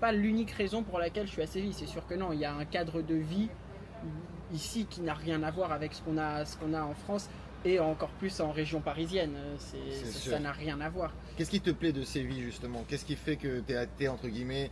Pas l'unique raison pour laquelle je suis à Séville, c'est sûr que non. Il y a un cadre de vie ici qui n'a rien à voir avec ce qu'on a en France et encore plus en région parisienne. C'est sûr. Ça n'a rien à voir. Qu'est-ce qui te plaît de Séville justement? Qu'est-ce qui fait que tu es été entre guillemets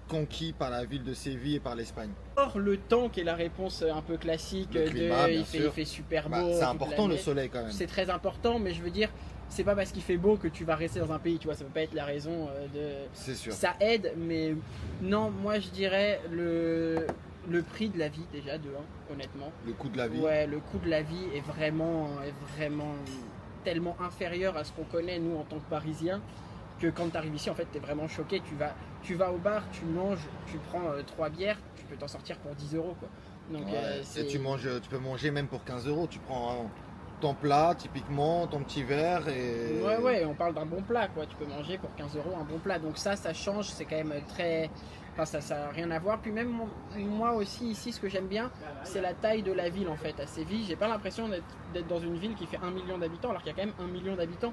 conquis par la ville de Séville et par l'Espagne? Or, le temps qui est la réponse un peu classique Le climat, bien il sûr. fait super Bah, beau. c'est toute important le l'année. soleil quand même. C'est très important, mais je veux dire, c'est pas parce qu'il fait beau que tu vas rester dans un pays, tu vois, ça peut pas être la raison de. C'est sûr. Ça aide, mais non, moi je dirais le prix de la vie déjà, de un, honnêtement. Le coût de la vie. Ouais, le coût de la vie est vraiment tellement inférieur à ce qu'on connaît nous en tant que Parisiens que quand tu arrives ici, en fait, tu es vraiment choqué. Tu vas au bar, tu manges, tu prends 3 bières, tu peux t'en sortir pour 10 euros, quoi. Donc, Ouais. Et tu peux manger même pour 15 euros. Tu prends ton plat typiquement, ton petit verre et. Ouais, on parle d'un bon plat, quoi. Tu peux manger pour 15 euros un bon plat. Donc ça change, c'est quand même très. Enfin, ça n'a rien à voir. Puis même moi aussi, ici, ce que j'aime bien, c'est la taille de la ville, en fait. À Séville, j'ai pas l'impression d'être dans une ville qui fait 1 million d'habitants, alors qu'il y a quand même 1 million d'habitants.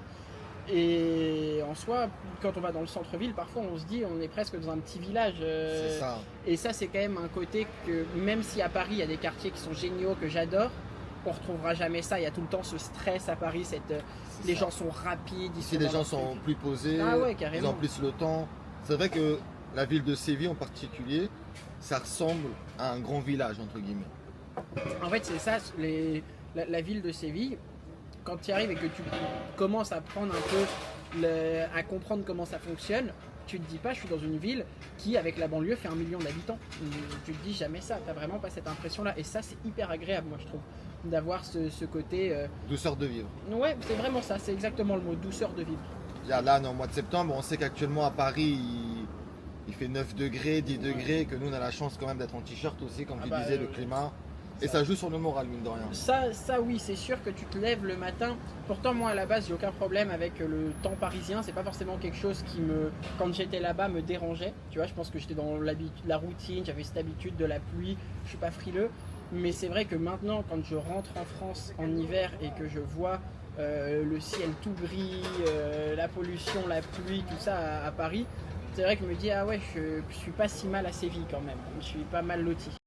Et en soi, quand on va dans le centre-ville, parfois on se dit on est presque dans un petit village. C'est ça. Et ça, c'est quand même un côté que, même si à Paris, il y a des quartiers qui sont géniaux, que j'adore, on retrouvera jamais ça. Il y a tout le temps ce stress à Paris. Les gens sont rapides. Ici, les gens sont plus posés. Ah ouais, Ils carrément. ont plus le temps. C'est vrai que la ville de Séville en particulier, ça ressemble à un grand village entre guillemets. En fait, c'est ça, la ville de Séville, quand tu y arrives et que tu commences à prendre un peu, à comprendre comment ça fonctionne, tu te dis pas, je suis dans une ville qui, avec la banlieue, fait 1 million d'habitants. Tu te dis jamais ça, t'as vraiment pas cette impression-là. Et ça, c'est hyper agréable, moi, je trouve, d'avoir ce côté. Douceur de vivre. Ouais, c'est vraiment ça, c'est exactement le mot, douceur de vivre. Là, au mois de septembre, on sait qu'actuellement à Paris, il fait 9 degrés, 10 degrés, que nous on a la chance quand même d'être en t-shirt aussi, comme tu disais, le climat. Et ça joue sur le moral, mine de rien. Ça oui, c'est sûr que tu te lèves le matin. Pourtant, moi à la base, j'ai aucun problème avec le temps parisien. C'est pas forcément quelque chose qui quand j'étais là-bas, me dérangeait. Tu vois, je pense que j'étais dans la routine, j'avais cette habitude de la pluie. Je suis pas frileux. Mais c'est vrai que maintenant, quand je rentre en France en hiver et que je vois le ciel tout gris, la pollution, la pluie, tout ça à Paris, c'est vrai que je me dis ah ouais, je suis pas si mal à Séville quand même. Je suis pas mal loti.